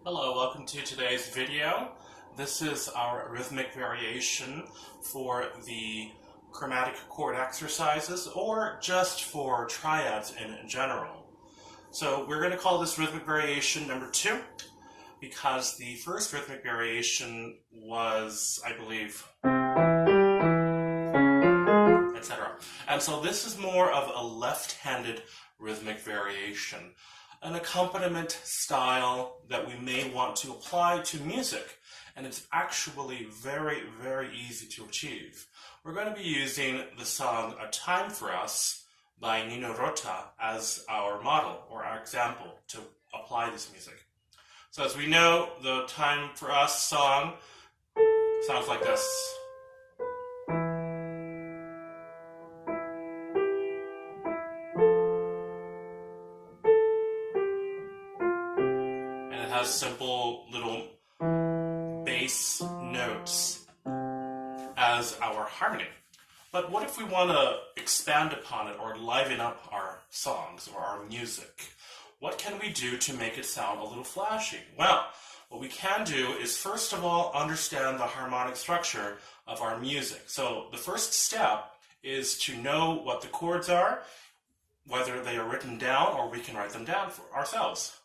Hello, welcome to today's video. This is our rhythmic variation for the chromatic chord exercises or just for triads in general. So we're going to call this rhythmic variation number 2 because the first rhythmic variation was, I believe, etc. And so this is more of a left-handed rhythmic variation, an accompaniment style that we may want to apply to music, and it's actually very, very easy to achieve. We're going to be using the song A Time for Us by Nino Rota as our model or our example to apply this music. So as we know, the Time for Us song sounds like this. Has simple little bass notes as our harmony. But what if we want to expand upon it or liven up our songs or our music? What can we do to make it sound a little flashy? Well, what we can do is first of all understand the harmonic structure of our music. So the first step is to know what the chords are, whether they are written down or we can write them down for ourselves.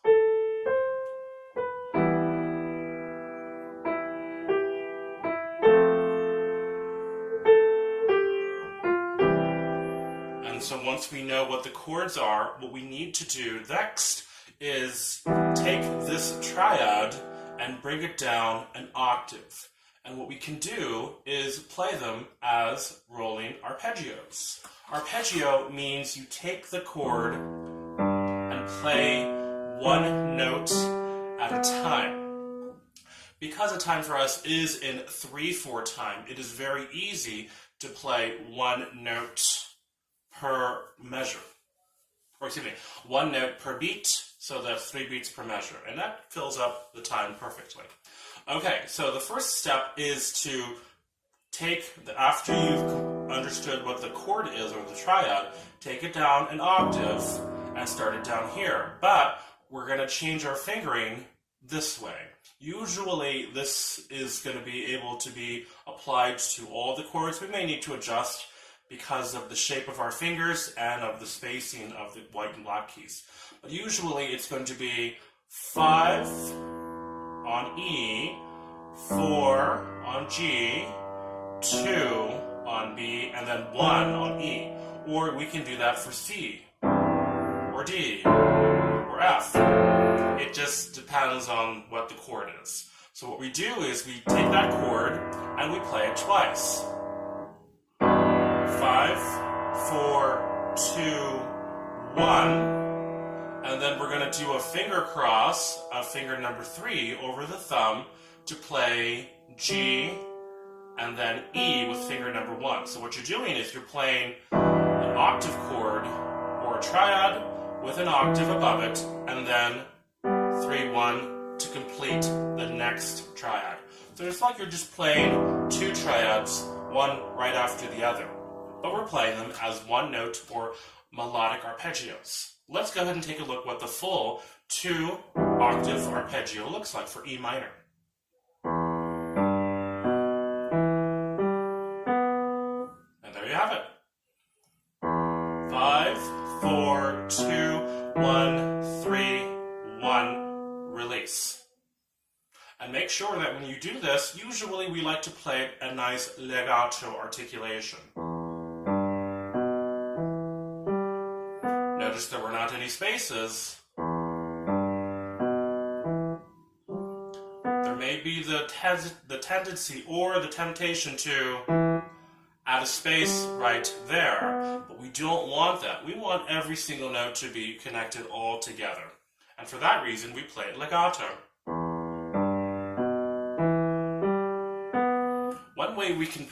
So once we know what the chords are, what we need to do next is take this triad and bring it down an octave. And what we can do is play them as rolling arpeggios. Arpeggio means you take the chord and play one note at a time. Because A Time for Us is in 3/4 time, it is very easy to play one note per measure, or excuse me, one note per beat, so that's 3 beats per measure, and that fills up the time perfectly. Okay, so the first step is to take, after you've understood what the chord is, or the triad, take it down an octave and start it down here, but we're going to change our fingering this way. Usually this is going to be able to be applied to all the chords. We may need to adjust because of the shape of our fingers and of the spacing of the white and black keys. But usually it's going to be 5 on E, 4 on G, 2 on B, and then 1 on E. Or we can do that for C, or D, or F. It just depends on what the chord is. So what we do is we take that chord and we play it twice. 5, 4, 2, 1, and then we're going to do a finger cross of finger number 3 over the thumb to play G and then E with finger number 1. So what you're doing is you're playing an octave chord or a triad with an octave above it and then 3, 1 to complete the next triad. So it's like you're just playing 2 triads, one right after the other. But we're playing them as one note or melodic arpeggios. Let's go ahead and take a look what the full 2-octave arpeggio looks like for E minor. And there you have it. 5, 4, 2, 1, 3, 1, release. And make sure that when you do this, usually we like to play a nice legato articulation. Notice there were not any spaces. There may be the tendency or the temptation to add a space right there, but we don't want that. We want every single note to be connected all together. And for that reason, we play it legato. One way we can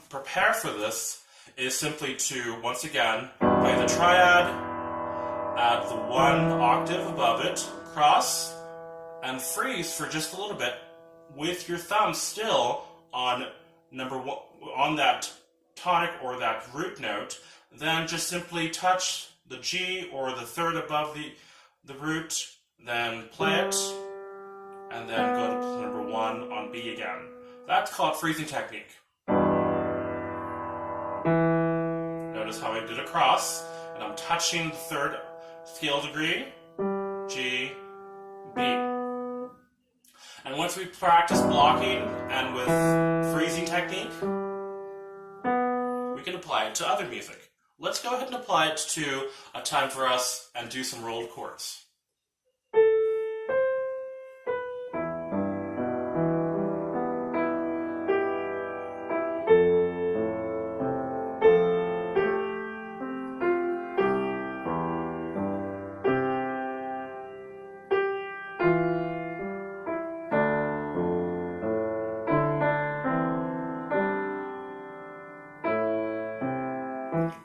prepare for this is simply to, once again, play the triad, add the 1 octave above it, cross, and freeze for just a little bit with your thumb still on number 1, on that tonic or that root note. Then just simply touch the G or the 3rd above the root, then play it, 1 on B again. That's called freezing technique. Notice how I did a cross, and I'm touching the third scale degree, G, B. And once we practice blocking and with freezing technique, we can apply it to other music. Let's go ahead and apply it to A Time for Us and do some rolled chords.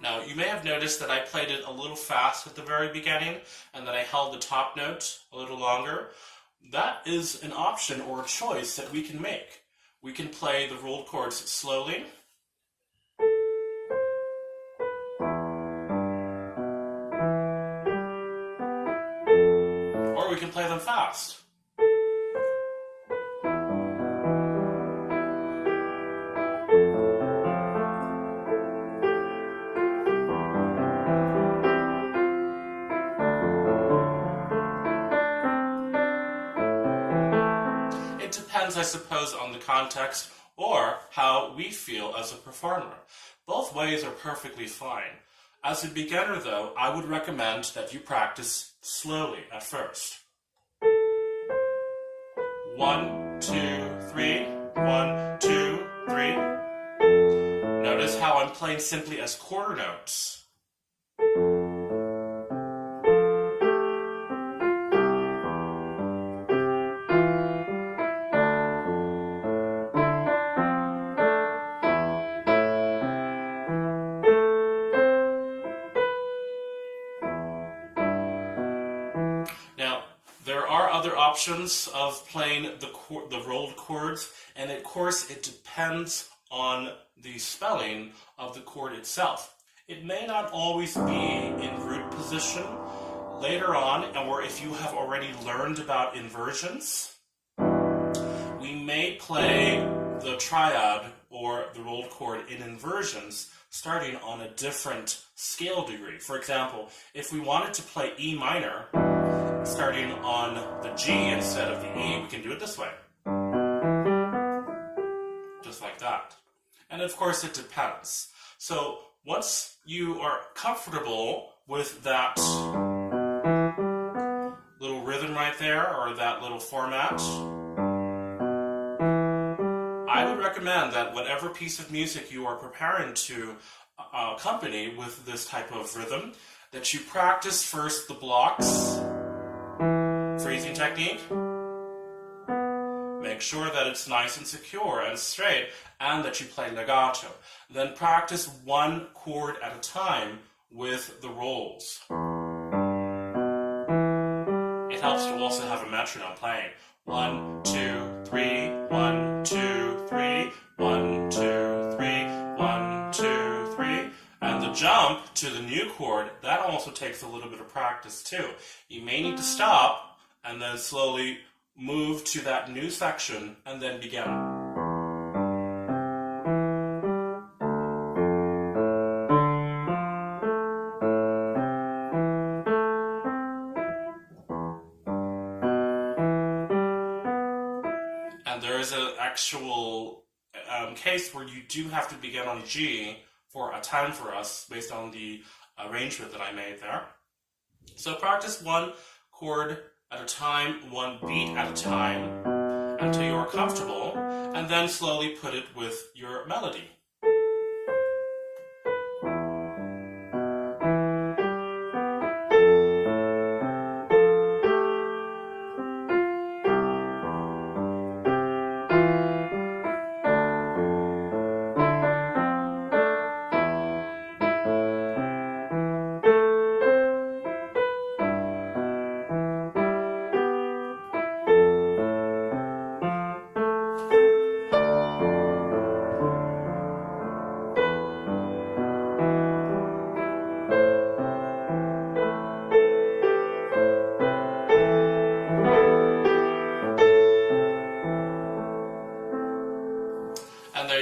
Now, you may have noticed that I played it a little fast at the very beginning and that I held the top note a little longer. That is an option or a choice that we can make. We can play the rolled chords slowly, or we can play them fast. I suppose, on the context or how we feel as a performer. Both ways are perfectly fine. As a beginner, though, I would recommend that you practice slowly at first. 1, 2, 3, 1, 2, 3. Notice how I'm playing simply as quarter notes. There are other options of playing the rolled chords, and of course it depends on the spelling of the chord itself. It may not always be in root position. Later on, or if you have already learned about inversions, we may play the triad or the rolled chord in inversions starting on a different scale degree. For example, if we wanted to play E minor, starting on the G instead of the E, we can do it this way. Just like that. And of course it depends. So once you are comfortable with that little rhythm right there, or that little format, I would recommend that whatever piece of music you are preparing to accompany with this type of rhythm, that you practice first the blocks, freezing technique. Make sure that it's nice and secure and straight, and that you play legato. Then practice one chord at a time with the rolls. It helps to also have a metronome playing. 1, 2, 3, 1, 2, 3, 1, 2, 3, 1, 2, 3. And the jump to the new chord, that also takes a little bit of practice too. You may need to stop and then slowly move to that new section and then begin. And there is an actual case where you do have to begin on G for A Time for Us, based on the arrangement that I made there. So practice one chord at a time, one beat at a time, until you're comfortable, and then slowly put it with your melody.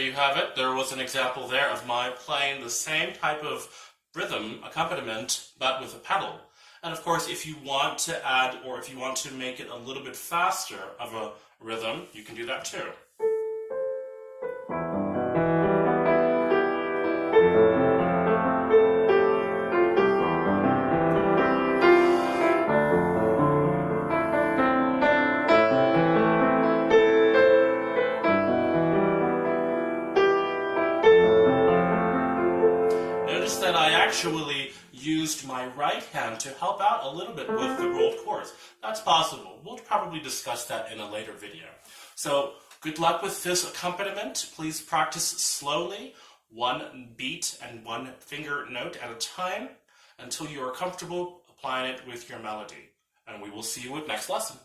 you have it. There was an example there of my playing the same type of rhythm accompaniment, but with a pedal. And of course, if you want to add, or if you want to make it a little bit faster of a rhythm, you can do that too. Notice that I actually used my right hand to help out a little bit with the rolled chords. That's possible. We'll probably discuss that in a later video. So good luck with this accompaniment. Please practice slowly, one beat and one finger note at a time, until you are comfortable applying it with your melody. And we will see you with next lesson.